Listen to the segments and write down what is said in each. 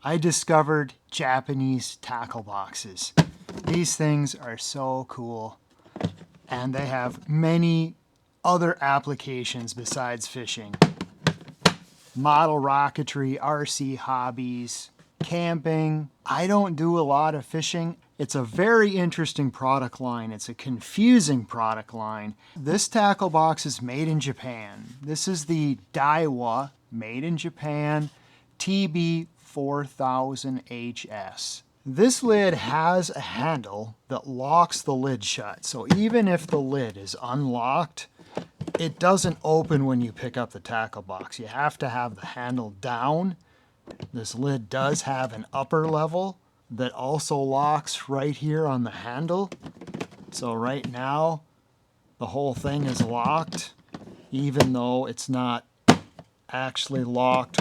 I discovered Japanese tackle boxes. These things are so cool, and they have many other applications besides fishing. Model rocketry, RC hobbies, camping. I don't do a lot of fishing. It's a very interesting product line. It's a confusing product line. This tackle box is made in Japan. This is the DAIWA, made in Japan, TB4000HS. This lid has a handle that locks the lid shut. So even if the lid is unlocked, it doesn't open when you pick up the tackle box. You have to have the handle down. This lid does have an upper level that also locks right here on the handle. So right now, the whole thing is locked, even though it's not actually locked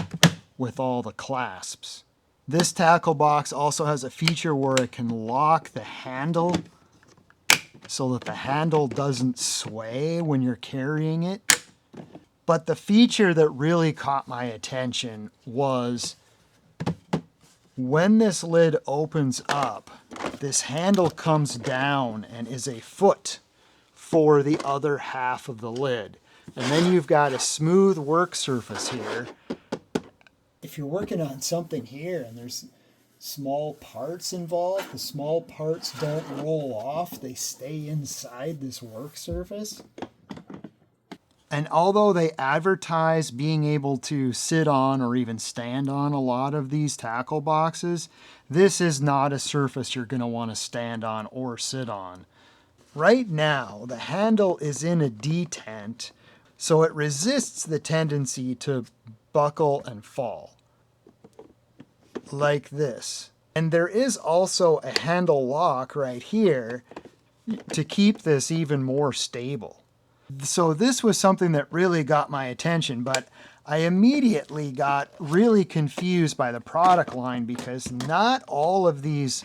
with all the clasps. This tackle box also has a feature where it can lock the handle so that the handle doesn't sway when you're carrying it. But the feature that really caught my attention was when this lid opens up, this handle comes down and is a foot for the other half of the lid. And then you've got a smooth work surface here. If you're working on something here and there's small parts involved, the small parts don't roll off, they stay inside this work surface. And although they advertise being able to sit on or even stand on a lot of these tackle boxes, this is not a surface you're going to want to stand on or sit on. Right now, the handle is in a detent, so it resists the tendency to buckle and fall, like this. And there is also a handle lock right here to keep this even more stable. So this was something that really got my attention, but I immediately got really confused by the product line because not all of these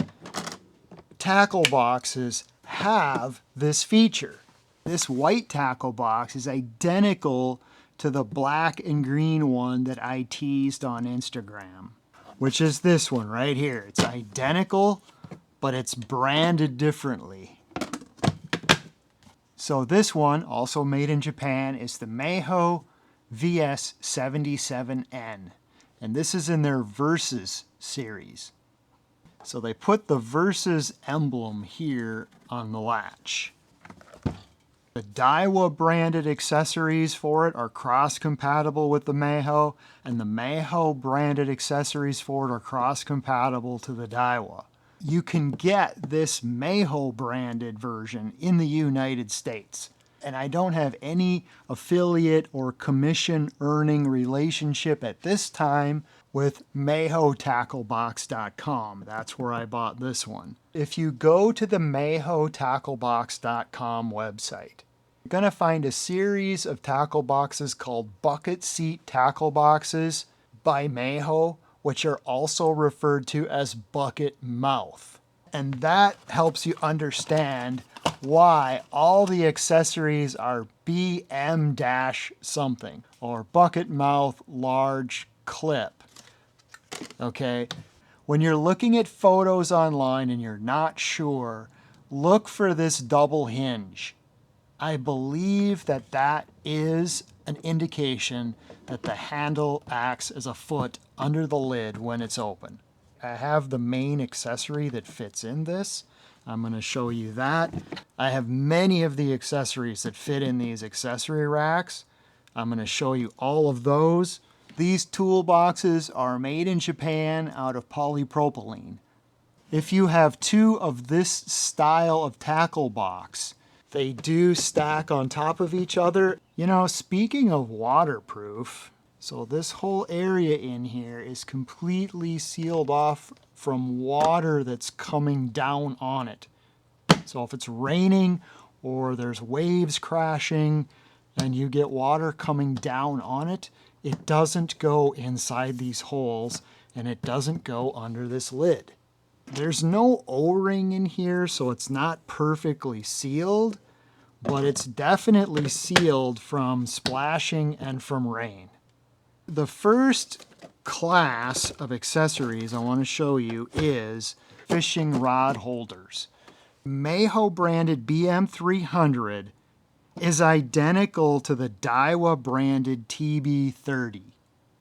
tackle boxes have this feature. This white tackle box is identical to the black and green one that I teased on Instagram, which is this one right here. It's identical, but it's branded differently. So this one, also made in Japan, is the Meiho VS77N. And this is in their Versus series. So they put the Versus emblem here on the latch. The DAIWA branded accessories for it are cross-compatible with the Meiho, and the Meiho branded accessories for it are cross-compatible to the DAIWA. You can get this Meiho branded version in the United States. And I don't have any affiliate or commission earning relationship at this time with MeihoTackleBox.com. That's where I bought this one. If you go to the MeihoTackleBox.com website, you're going to find a series of tackle boxes called Bucket Seat Tackle Boxes by Meiho, which are also referred to as bucket mouth. And that helps you understand why all the accessories are BM- something, or bucket mouth large clip. Okay? When you're looking at photos online and you're not sure, look for this double hinge. I believe that that is an indication that the handle acts as a foot under the lid when it's open. I have the main accessory that fits in this. I'm going to show you that. I have many of the accessories that fit in these accessory racks. I'm going to show you all of those. These toolboxes are made in Japan out of polypropylene. If you have two of this style of tackle box, they do stack on top of each other. You know, speaking of waterproof, so this whole area in here is completely sealed off from water that's coming down on it. So if it's raining or there's waves crashing and you get water coming down on it, it doesn't go inside these holes and it doesn't go under this lid. There's no O-ring in here, so it's not perfectly sealed, but it's definitely sealed from splashing and from rain. The first class of accessories I want to show you is fishing rod holders. Meiho branded BM300 is identical to the DAIWA branded TB30.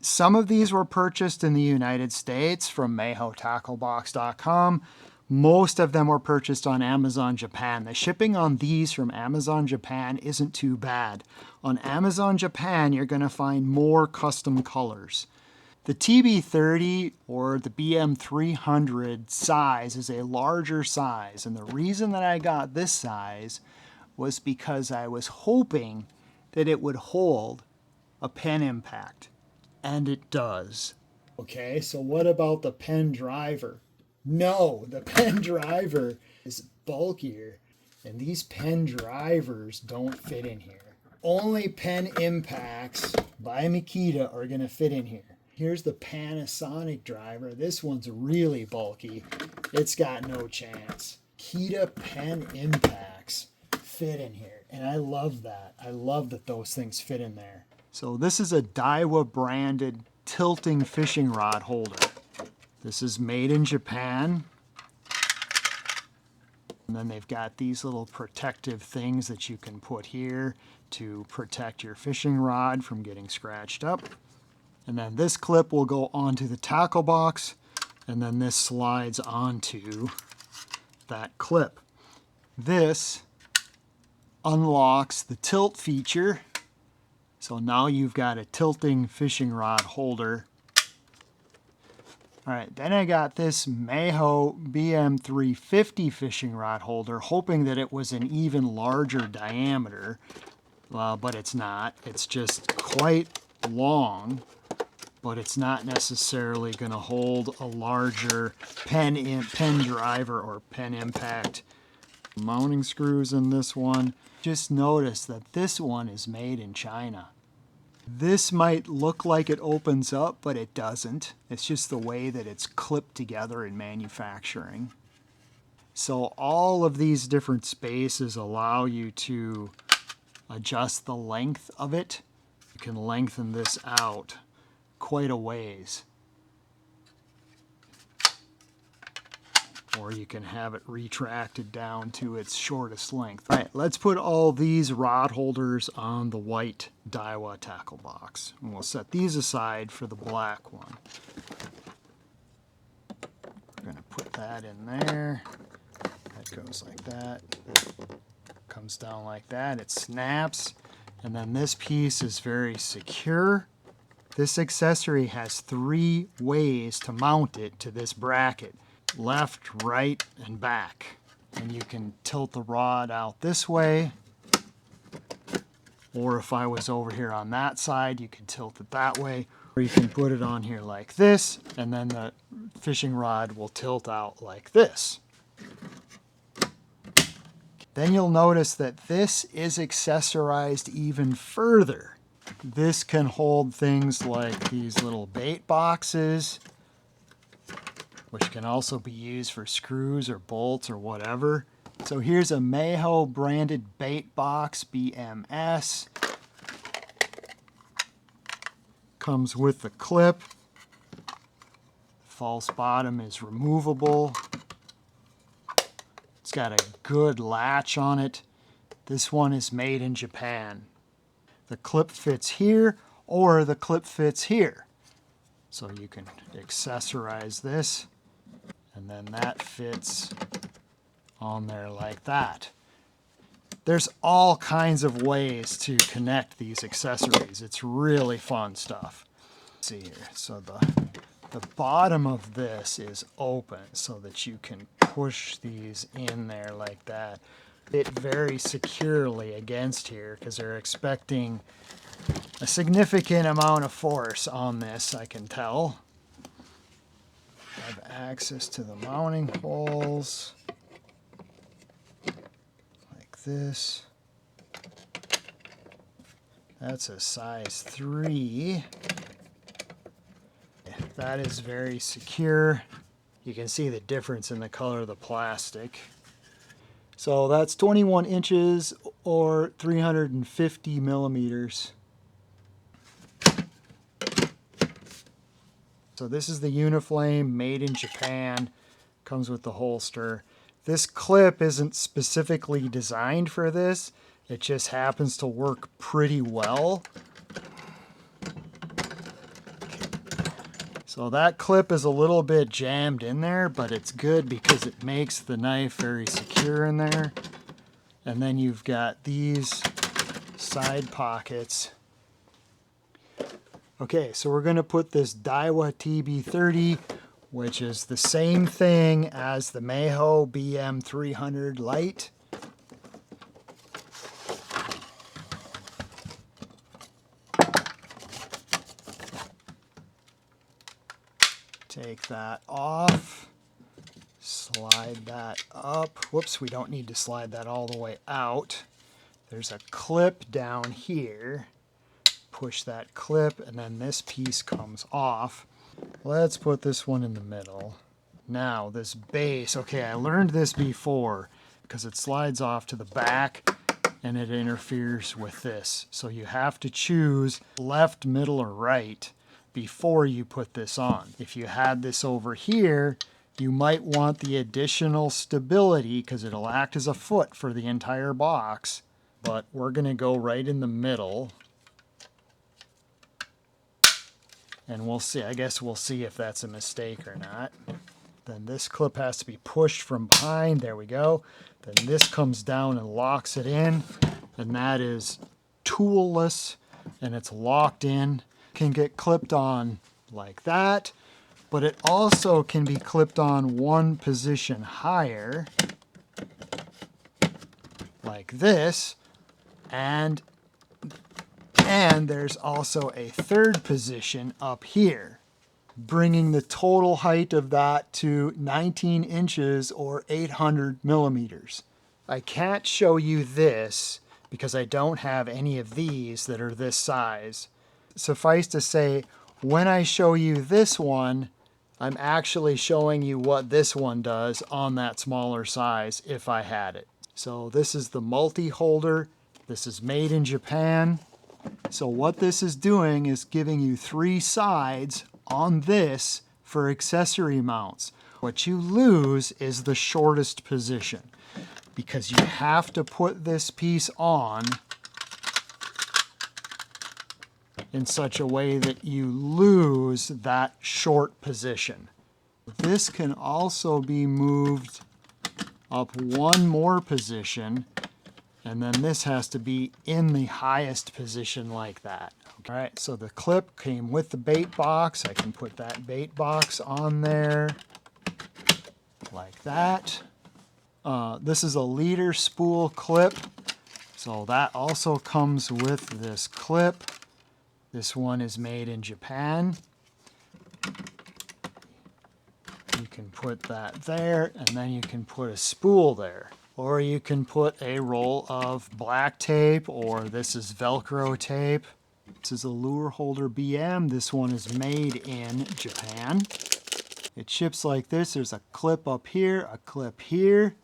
Some of these were purchased in the United States from MeihoTackleBox.com. Most of them were purchased on Amazon Japan. The shipping on these from Amazon Japan isn't too bad. On Amazon Japan, you're going to find more custom colors. The TB30 or the BM300 size is a larger size, and the reason that I got this size was because I was hoping that it would hold a pen impact, and it does. Okay, so what about the pen driver? No, the pen driver is bulkier, and these pen drivers don't fit in here. Only pen impacts by Makita are going to fit in here. Here's the Panasonic driver. This one's really bulky. It's got no chance. Makita pen impacts fit in here, and I love that. I love that those things fit in there. So this is a DAIWA branded tilting fishing rod holder. This is made in Japan. And then they've got these little protective things that you can put here to protect your fishing rod from getting scratched up. And then this clip will go onto the tackle box, and then this slides onto that clip. This unlocks the tilt feature. So now you've got a tilting fishing rod holder. All right, then I got this Meiho BM350 fishing rod holder, hoping that it was an even larger diameter, but it's not. It's just quite long, but it's not necessarily going to hold a larger pen driver or pen impact. Mounting screws in this one. Just notice that this one is made in China. This might look like it opens up, but it doesn't. It's just the way that it's clipped together in manufacturing. So all of these different spaces allow you to adjust the length of it. You can lengthen this out quite a ways. Or you can have it retracted down to its shortest length. All right, let's put all these rod holders on the white DAIWA tackle box. And we'll set these aside for the black one. We're going to put that in there. That goes like that. Comes down like that. It snaps. And then this piece is very secure. This accessory has 3 ways to mount it to this bracket. Left, right, and back. And you can tilt the rod out this way, or if I was over here on that side, you can tilt it that way, or you can put it on here like this, and then the fishing rod will tilt out like this. Then you'll notice that this is accessorized even further. This can hold things like these little bait boxes, which can also be used for screws or bolts or whatever. So here's a Meiho branded bait box, BMS. Comes with the clip. False bottom is removable. It's got a good latch on it. This one is made in Japan. The clip fits here, or the clip fits here. So you can accessorize this. And then that fits on there like that. There's all kinds of ways to connect these accessories. It's really fun stuff. Let's see here. So the bottom of this is open so that you can push these in there like that. Fit very securely against here because they're expecting a significant amount of force on this, I can tell. Have access to the mounting holes like this. That's a size 3. That is very secure. You can see the difference in the color of the plastic. So that's 21 inches or 350 millimeters. So this is the Uniflame, made in Japan, comes with the holster. This clip isn't specifically designed for this, it just happens to work pretty well. So that clip is a little bit jammed in there, but it's good because it makes the knife very secure in there. And then you've got these side pockets. Okay, so we're going to put this DAIWA TB30, which is the same thing as the Meiho BM300 Lite. Take that off, slide that up. Whoops, we don't need to slide that all the way out. There's a clip down here. Push that clip and then this piece comes off. Let's put this one in the middle. Now this base, okay, I learned this before because it slides off to the back and it interferes with this. So you have to choose left, middle, or right before you put this on. If you had this over here, you might want the additional stability because it'll act as a foot for the entire box. But we're going to go right in the middle. And we'll see. I guess we'll see if that's a mistake or not. Then this clip has to be pushed from behind. There we go. Then this comes down and locks it in. And that is toolless and it's locked in. Can get clipped on like that, but it also can be clipped on one position higher like this, and there's also a third position up here, bringing the total height of that to 19 inches or 800 millimeters. I can't show you this because I don't have any of these that are this size. Suffice to say, when I show you this one, I'm actually showing you what this one does on that smaller size if I had it. So this is the multi-holder. This is made in Japan. So what this is doing is giving you 3 sides on this for accessory mounts. What you lose is the shortest position because you have to put this piece on in such a way that you lose that short position. This can also be moved up one more position, and then this has to be in the highest position like that. All right, so the clip came with the bait box. I can put that bait box on there like that. This is a leader spool clip, so that also comes with this clip. This one is made in Japan. You can put that there, and then you can put a spool there. Or you can put a roll of black tape, or this is Velcro tape. This is a lure holder BM. This one is made in Japan. It ships like this. There's a clip up here, a clip here.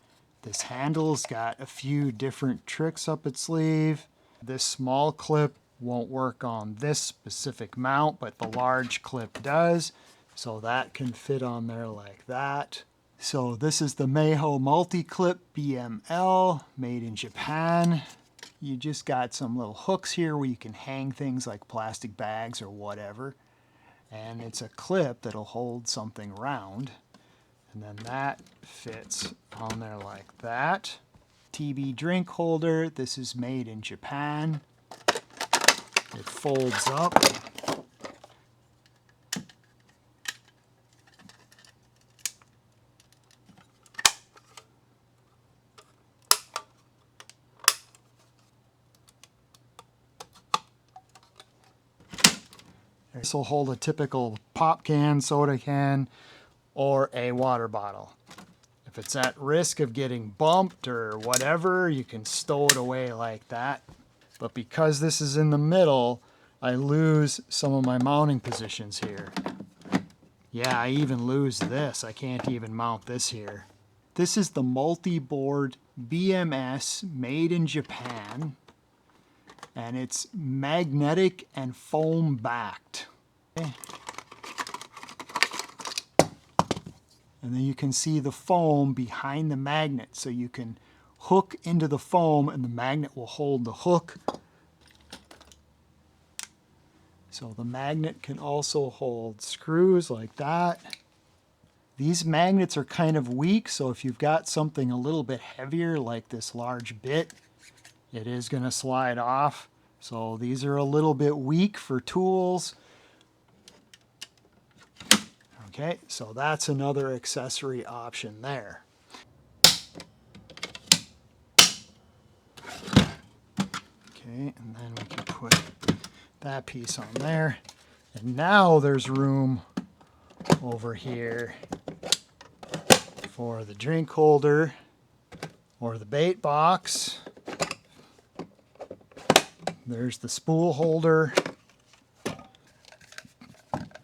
This handle's got a few different tricks up its sleeve. This small clip won't work on this specific mount, but the large clip does. So that can fit on there like that. So this is the Meiho Multi-Clip BML, made in Japan. You just got some little hooks here where you can hang things like plastic bags or whatever. And it's a clip that'll hold something round. And then that fits on there like that. TB drink holder, this is made in Japan. It folds up. This will hold a typical pop can, soda can, or a water bottle. If it's at risk of getting bumped or whatever, you can stow it away like that. But because this is in the middle, I lose some of my mounting positions here. Yeah, I even lose this. I can't even mount this here. This is the multi-board BMS made in Japan, and it's magnetic and foam backed. Okay. And then you can see the foam behind the magnet. So you can hook into the foam and the magnet will hold the hook. So the magnet can also hold screws like that. These magnets are kind of weak, so if you've got something a little bit heavier like this large bit, it is going to slide off. So these are a little bit weak for tools. Okay, so that's another accessory option there. Okay, and then we can put that piece on there. And now there's room over here for the drink holder or the bait box. There's the spool holder.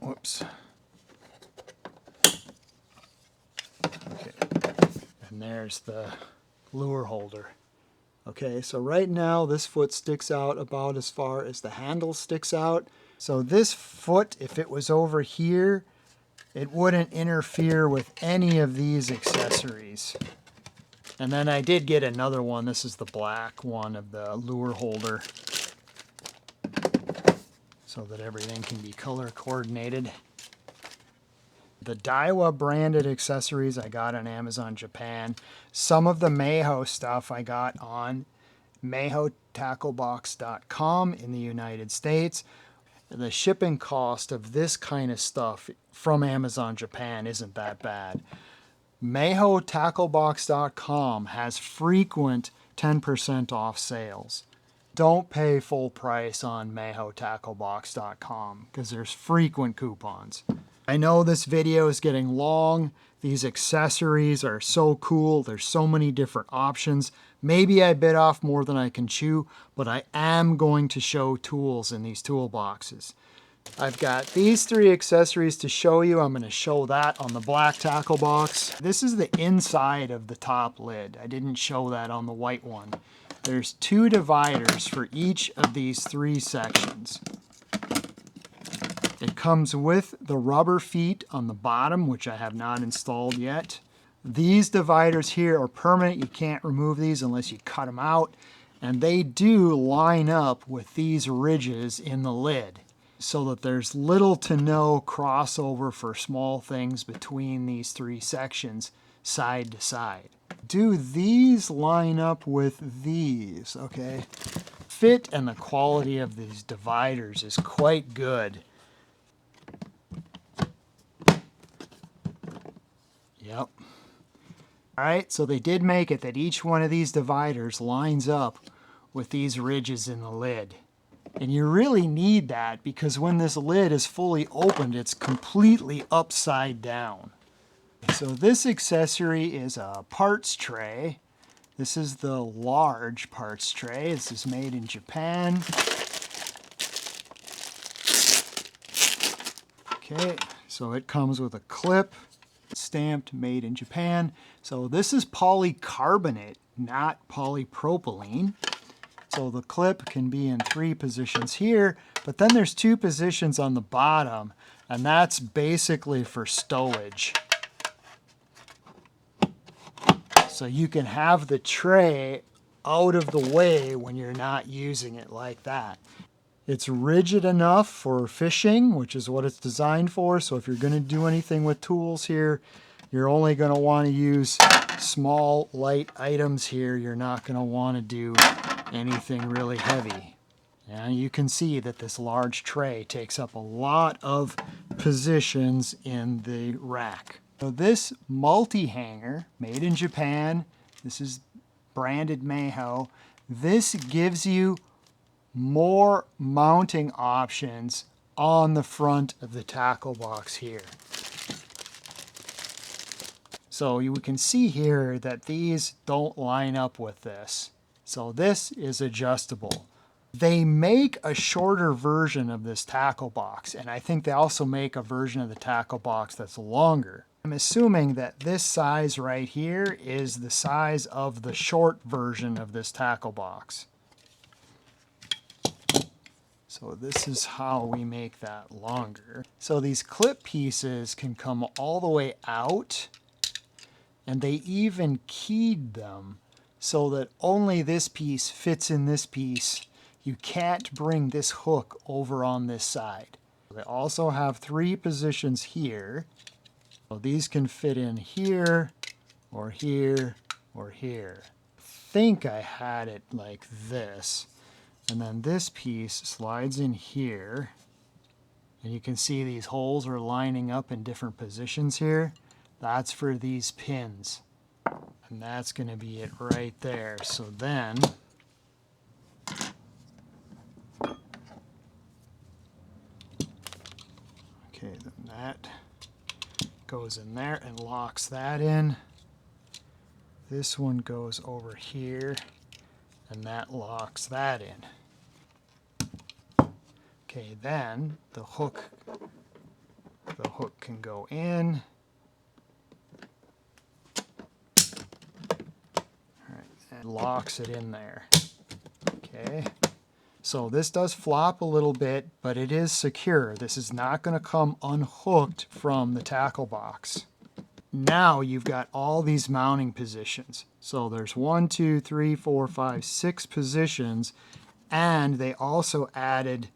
Whoops. Okay. And there's the lure holder. Okay, so right now this foot sticks out about as far as the handle sticks out. So this foot, if it was over here, it wouldn't interfere with any of these accessories. And then I did get another one. This is the black one of the lure holder, so that everything can be color coordinated. The DAIWA branded accessories I got on Amazon Japan. Some of the Meiho stuff I got on MeihoTackleBox.com in the United States. The shipping cost of this kind of stuff from Amazon Japan isn't that bad. MeihoTackleBox.com has frequent 10% off sales. Don't pay full price on MeihoTackleBox.com because there's frequent coupons. I know this video is getting long. These accessories are so cool. There's so many different options. Maybe I bit off more than I can chew, but I am going to show tools in these toolboxes. I've got these 3 accessories to show you. I'm going to show that on the black tackle box. This is the inside of the top lid. I didn't show that on the white one. There's 2 dividers for each of these 3 sections. It comes with the rubber feet on the bottom, which I have not installed yet. These dividers here are permanent. You can't remove these unless you cut them out. And they do line up with these ridges in the lid, so that there's little to no crossover for small things between these 3 sections side to side. Do these line up with these? Okay. Fit and the quality of these dividers is quite good. Yep. All right, so they did make it that each one of these dividers lines up with these ridges in the lid. And you really need that because when this lid is fully opened, it's completely upside down. So this accessory is a parts tray. This is the large parts tray. This is made in Japan. Okay, so it comes with a clip, stamped made in Japan. So this is polycarbonate, not polypropylene. So the clip can be in 3 positions here, but then there's 2 positions on the bottom, and that's basically for stowage. So you can have the tray out of the way when you're not using it like that. It's rigid enough for fishing, which is what it's designed for. So if you're going to do anything with tools here, you're only going to want to use small, light items here. You're not going to want to do anything really heavy. And you can see that this large tray takes up a lot of positions in the rack. So this multi-hanger, made in Japan, this is branded Meiho, this gives you more mounting options on the front of the tackle box here. So you can see here that these don't line up with this. So this is adjustable. They make a shorter version of this tackle box, and I think they also make a version of the tackle box that's longer. I'm assuming that this size right here is the size of the short version of this tackle box. So this is how we make that longer. So these clip pieces can come all the way out And they even keyed them so that only this piece fits in this piece. You can't bring this hook over on this side. They also have 3 positions here. So these can fit in here, or here, or here. I think I had it like this. And then this piece slides in here. And you can see these holes are lining up in different positions here. That's for these pins. And that's going to be it right there. So then, okay, then that goes in there and locks that in. This one goes over here, and that locks that in. Okay, then the hook can go in. And locks it in there. Okay, so this does flop a little bit, but it is secure. This is not going to come unhooked from the tackle box. Now you've got all these mounting positions. So there's 1, 2, 3, 4, 5, 6 positions, and they also added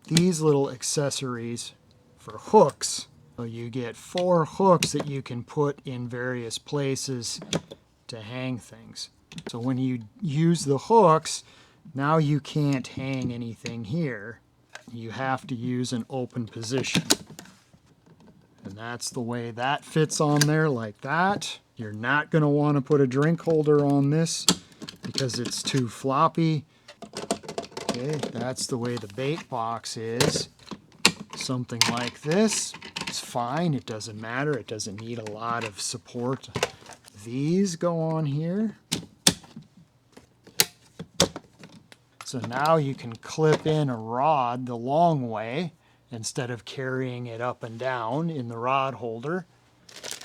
these little accessories for hooks. So you get 4 hooks that you can put in various places to hang things. So when you use the hooks, now you can't hang anything here. You have to use an open position. And that's the way that fits on there, like that. You're not going to want to put a drink holder on this because it's too floppy. Okay, that's the way the bait box is. Something like this, it's fine. It doesn't matter. It doesn't need a lot of support. These go on here. So now you can clip in a rod the long way instead of carrying it up and down in the rod holder.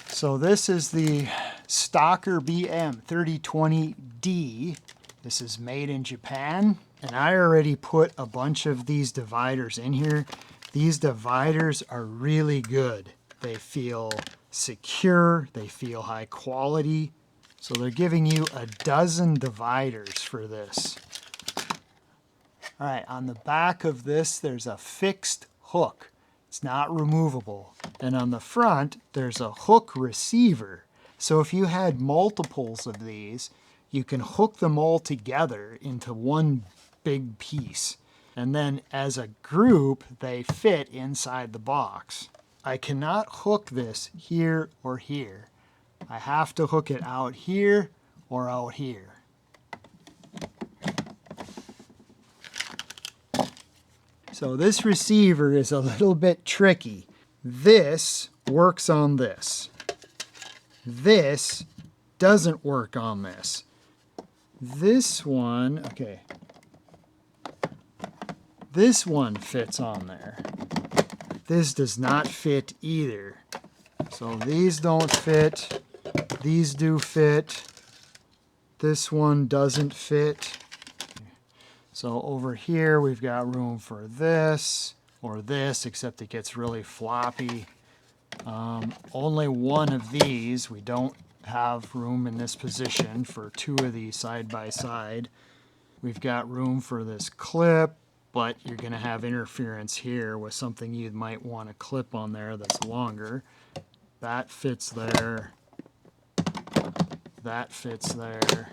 So this is the Stalker BM 3020D. This is made in Japan. And I already put a bunch of these dividers in here. These dividers are really good. They feel secure, they feel high quality. So they're giving you a dozen dividers for this. All right, on the back of this, there's a fixed hook. It's not removable. And on the front, there's a hook receiver. So if you had multiples of these, you can hook them all together into one big piece. And then as a group, they fit inside the box. I cannot hook this here or here. I have to hook it out here or out here. So this receiver is a little bit tricky. This works on this. This doesn't work on this. This one, okay. This one fits on there. This does not fit either. So these don't fit. These do fit. This one doesn't fit. So over here we've got room for this or this, except it gets really floppy. Only one of these. We don't have room in this position for 2 of these side by side. We've got room for this clip, but you're going to have interference here with something you might want to clip on there that's longer. That fits there. That fits there.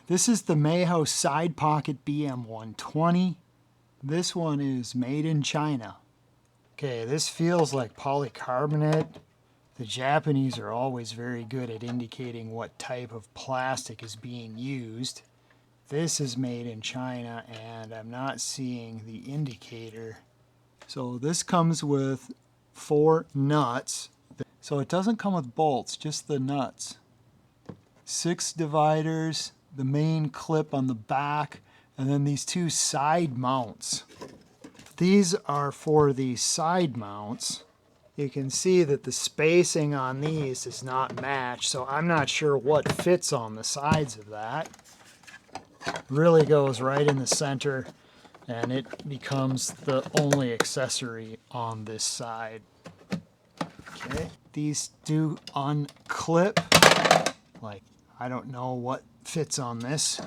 This is the Meiho Side Pocket BM120. This one is made in China. Okay, this feels like polycarbonate. The Japanese are always very good at indicating what type of plastic is being used. This is made in China and I'm not seeing the indicator. So this comes with 4 nuts. So it doesn't come with bolts, just the nuts. 6 dividers, the main clip on the back, and then these 2 side mounts. These are for the side mounts. You can see that the spacing on these does not match, so I'm not sure what fits on the sides of that. Really goes right in the center, and it becomes the only accessory on this side. Okay, these do unclip. Like, I don't know what fits on this.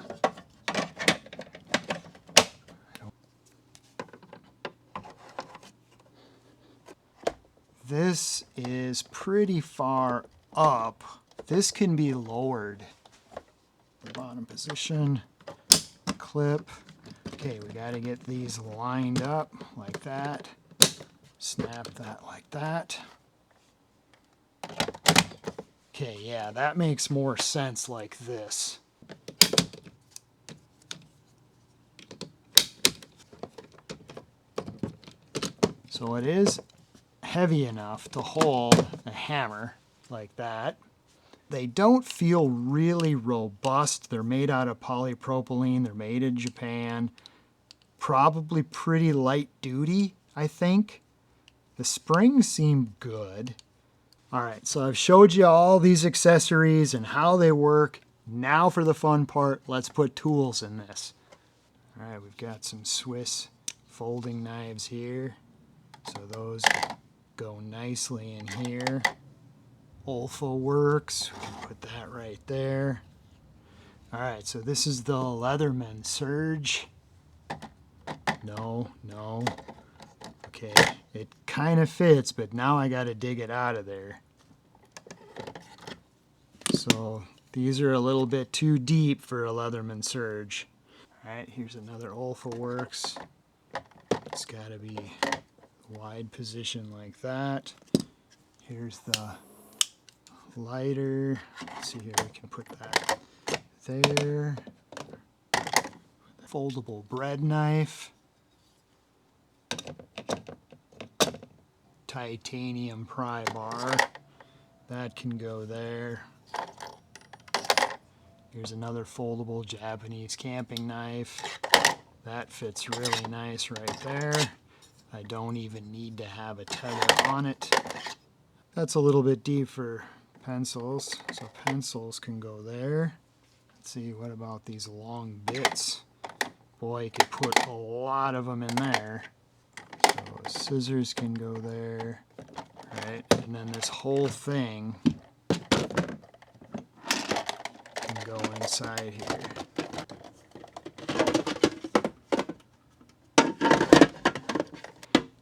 This is pretty far up. This can be lowered. The bottom position, clip. Okay, we got to get these lined up like that. Snap that like that. Okay, yeah, that makes more sense like this. So it is heavy enough to hold a hammer like that. They don't feel really robust. They're made out of polypropylene. They're made in Japan. Probably pretty light duty, I think. The springs seem good. All right, so I've showed you all these accessories and how they work. Now for the fun part, let's put tools in this. All right, we've got some Swiss folding knives here. So those go nicely in here. Olfa works, we can put that right there. All right, so this is the Leatherman Surge. No. Okay, it kind of fits, but now I got to dig it out of there. So these are a little bit too deep for a Leatherman Surge. All right, here's another Olfa works. It's got to be wide position like that. Here's the lighter. Let's see here, we can put that there. Foldable bread knife. Titanium pry bar. That can go there. Here's another foldable Japanese camping knife. That fits really nice right there. I don't even need to have a tether on it. That's a little bit deep for pencils, so pencils can go there. Let's see, what about these long bits? Boy, you could put a lot of them in there. So scissors can go there, right? And then this whole thing can go inside here.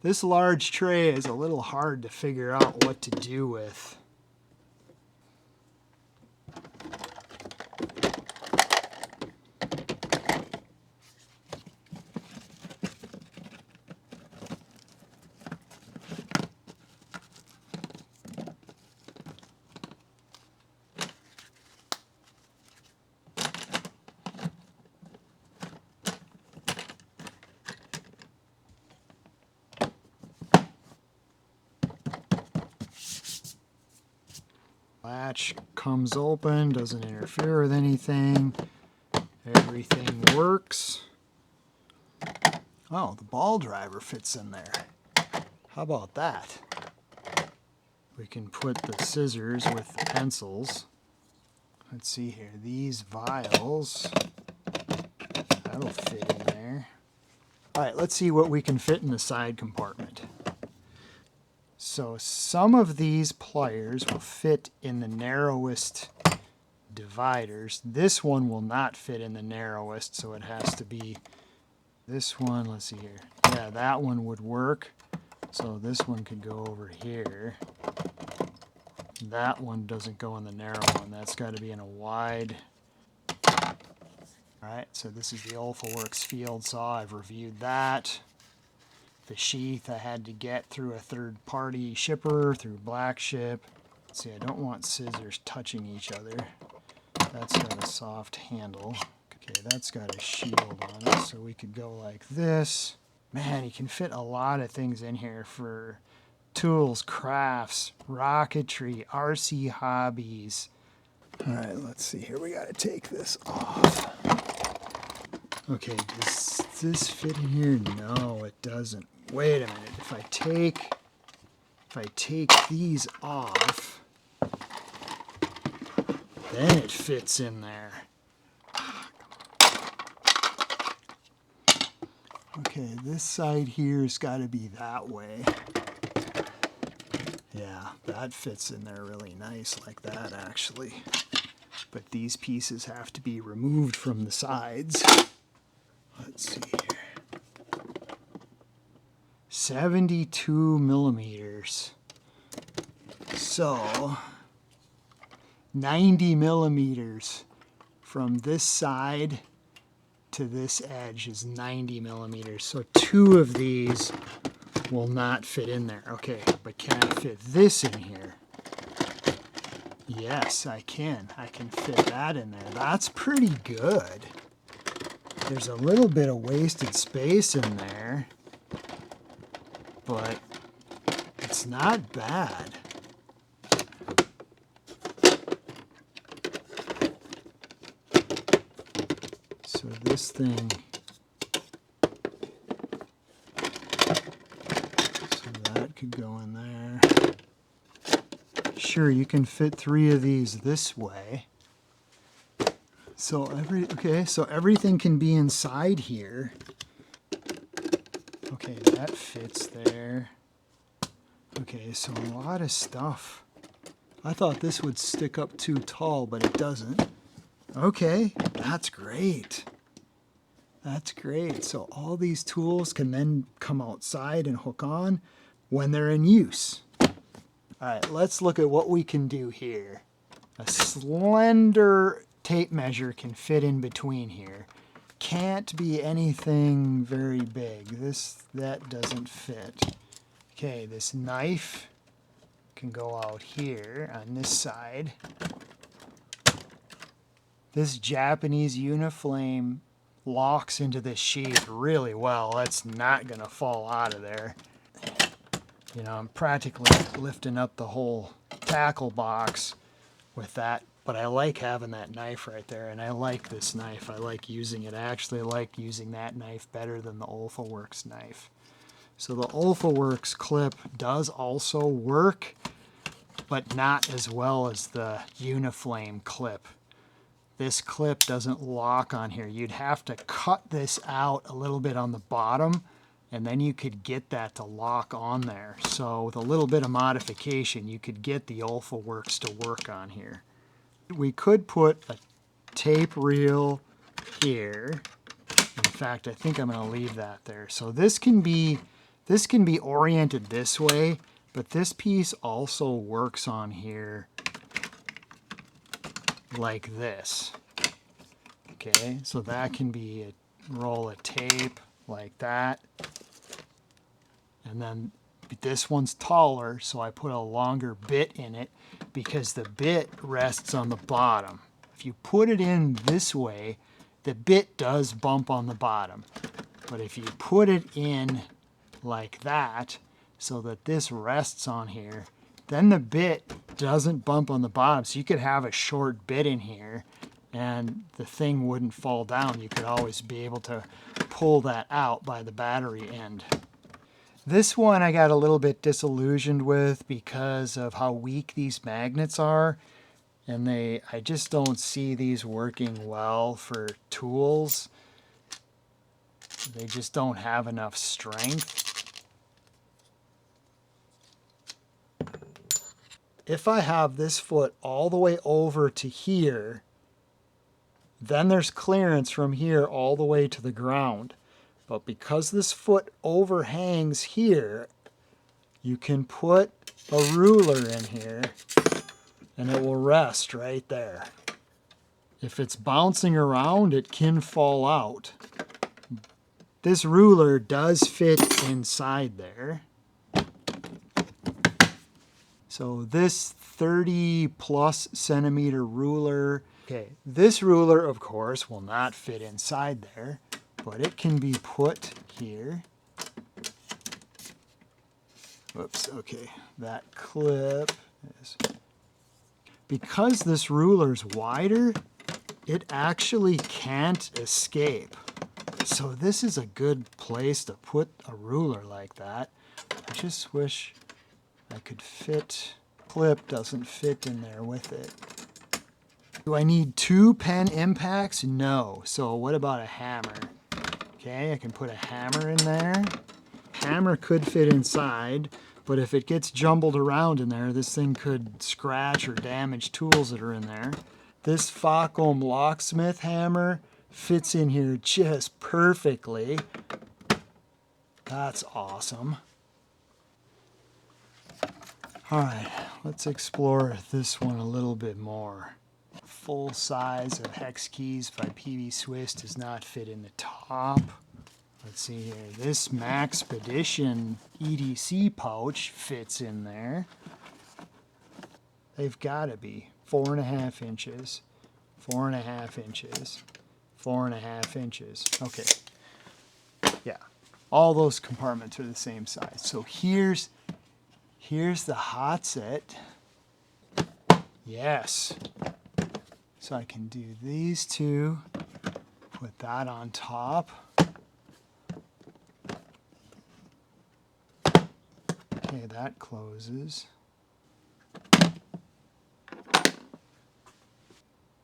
This large tray is a little hard to figure out what to do with. Latch comes open, doesn't interfere with anything. Everything works. Oh, the ball driver fits in there. How about that? We can put the scissors with the pencils. Let's see here, these vials, that'll fit in there. All right, let's see what we can fit in the side compartment. So some of these pliers will fit in the narrowest dividers. This one will not fit in the narrowest, so it has to be this one. Let's see here. Yeah, that one would work. So this one could go over here. That one doesn't go in the narrow one. That's got to be in a wide. All right, so this is the Olfa Works field saw. I've reviewed that. The sheath I had to get through a third-party shipper, through Black Ship. See, I don't want scissors touching each other. That's got a soft handle. Okay, that's got a shield on it, so we could go like this. Man, you can fit a lot of things in here for tools, crafts, Rocketry, RC Hobbies. All right, let's see here. We got to take this off. Okay, does this fit in here? No, it doesn't. wait a minute, if I take these off, then it fits in there. Okay, this side here has got to be that way. Yeah, that fits in there really nice like that actually. But these pieces have to be removed from the sides. Let's see here. 72 millimeters. So 90 millimeters from this side to this edge is 90 millimeters. So 2 of these will not fit in there. Okay, but can I fit this in here? Yes, I can. I can fit that in there. That's pretty good. There's a little bit of wasted space in there, but it's not bad. So this thing, so that could go in there. Sure, you can fit 3 of these this way. So so everything can be inside here. Okay, that fits there. Okay, so a lot of stuff. I thought this would stick up too tall, but it doesn't. Okay, that's great. That's great. So all these tools can then come outside and hook on when they're in use. All right, let's look at what we can do here. A slender tape measure can fit in between here. Can't be anything very big. That doesn't fit. Okay, this knife can go out here on this side. This Japanese Uniflame locks into this sheath really well. That's not gonna fall out of there. You know, I'm practically lifting up the whole tackle box with that, but I like having that knife right there, and I like this knife. I like using it. I actually like using that knife better than the UlfaWorks knife. So the UlfaWorks clip does also work, but not as well as the Uniflame clip. This clip doesn't lock on here. You'd have to cut this out a little bit on the bottom, and then you could get that to lock on there. So with a little bit of modification, you could get the UlfaWorks to work on here. We could put a tape reel here. In fact, I think I'm going to leave that there. So this can be oriented this way, but this piece also works on here like this. Okay, so that can be a roll of tape like that. And then this one's taller, so I put a longer bit in it because the bit rests on the bottom. If you put it in this way, the bit does bump on the bottom. But if you put it in like that, so that this rests on here, then the bit doesn't bump on the bottom. So you could have a short bit in here and the thing wouldn't fall down. You could always be able to pull that out by the battery end. This one I got a little bit disillusioned with because of how weak these magnets are. And I just don't see these working well for tools. They just don't have enough strength. If I have this foot all the way over to here, then there's clearance from here all the way to the ground. But because this foot overhangs here, you can put a ruler in here and it will rest right there. If it's bouncing around, it can fall out. This ruler does fit inside there. So this 30+ centimeter ruler, okay, this ruler of course will not fit inside there, but it can be put here. Whoops, okay, that clip is, because this ruler's wider, it actually can't escape. So this is a good place to put a ruler like that. I just wish I could fit. Clip doesn't fit in there with it. Do I need 2 pen impacts? No. So what about a hammer? Okay, I can put a hammer in there. Hammer could fit inside, but if it gets jumbled around in there, this thing could scratch or damage tools that are in there. This Fockholm locksmith hammer fits in here just perfectly. That's awesome. All right, let's explore this one a little bit more. Full size of hex keys by PB Swiss does not fit in the top. Let's see here. This Maxpedition EDC pouch fits in there. They've got to be 4.5 inches, 4.5 inches, 4.5 inches. Okay. Yeah. All those compartments are the same size. So here's the hot set. Yes. So I can do these two, put that on top. Okay, that closes.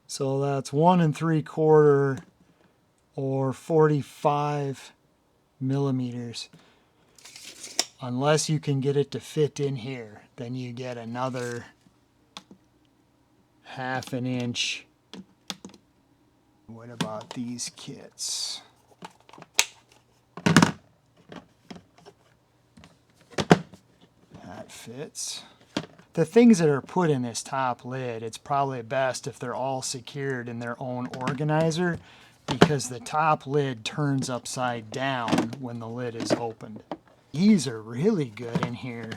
So that's 1 3/4 or 45 millimeters. Unless you can get it to fit in here, then you get another 1/2 inch. What about these kits? That fits. The things that are put in this top lid, it's probably best if they're all secured in their own organizer, because the top lid turns upside down when the lid is opened. These are really good in here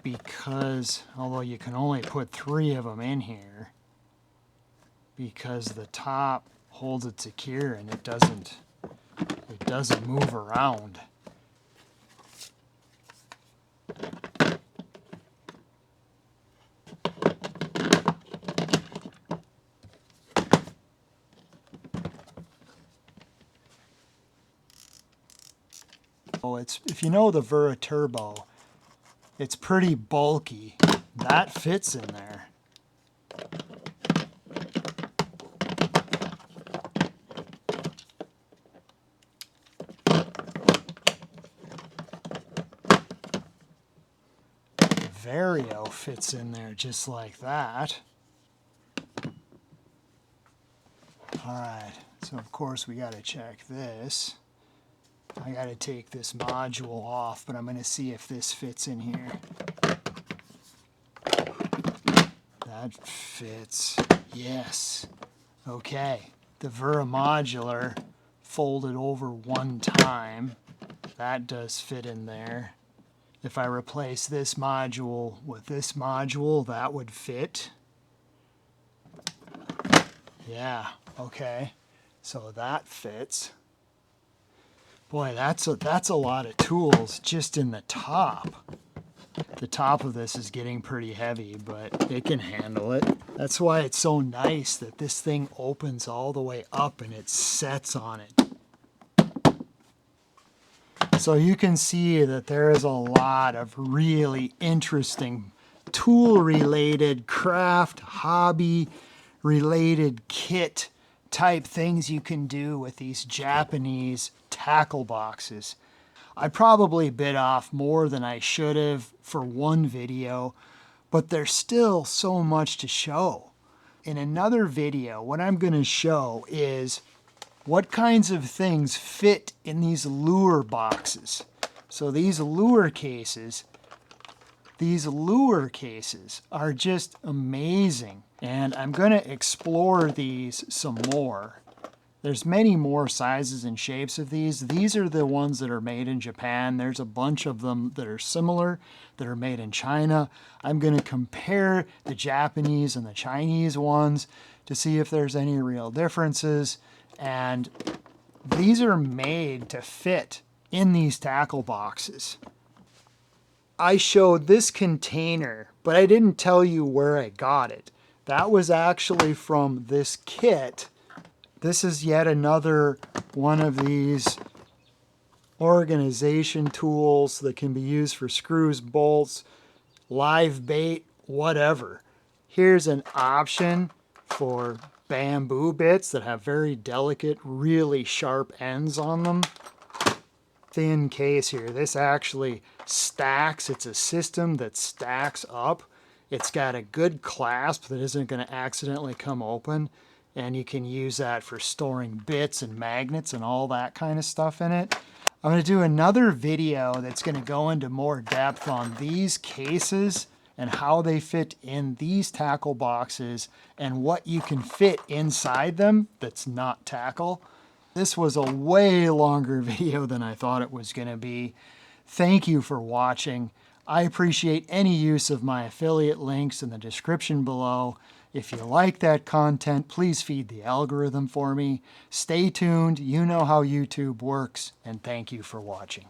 because, although you can only put 3 of them in here, because the top holds it secure and it doesn't move around. Oh, if you know the Vera Turbo, it's pretty bulky. That fits in there. Vario fits in there just like that. All right, so of course we got to check this. I got to take this module off, but I'm going to see if this fits in here. That fits. Yes. Okay. The Vera modular folded over 1 time. That does fit in there. If I replace this module with this module, that would fit. Yeah. Okay. So that fits. Boy, that's a lot of tools just in the top. The top of this is getting pretty heavy, but it can handle it. That's why it's so nice that this thing opens all the way up and it sets on it. So you can see that there is a lot of really interesting tool-related, craft, hobby-related kit type things you can do with these Japanese tackle boxes. I probably bit off more than I should have for one video, but there's still so much to show. In another video, what I'm going to show is what kinds of things fit in these lure boxes. So these lure cases are just amazing. And I'm going to explore these some more. There's many more sizes and shapes of these. These are the ones that are made in Japan. There's a bunch of them that are similar that are made in China. I'm going to compare the Japanese and the Chinese ones to see if there's any real differences. And these are made to fit in these tackle boxes. I showed this container, but I didn't tell you where I got it. That was actually from this kit This is yet another one of these organization tools that can be used for screws, bolts, live bait, whatever. Here's an option for bamboo bits that have very delicate, really sharp ends on them. Thin case here. This actually stacks. It's a system that stacks up. It's got a good clasp that isn't going to accidentally come open, and you can use that for storing bits and magnets and all that kind of stuff in it. I'm going to do another video that's going to go into more depth on these cases and how they fit in these tackle boxes and what you can fit inside them that's not tackle. This was a way longer video than I thought it was going to be. Thank you for watching. I appreciate any use of my affiliate links in the description below. If you like that content, please feed the algorithm for me. Stay tuned. You know how YouTube works, and thank you for watching.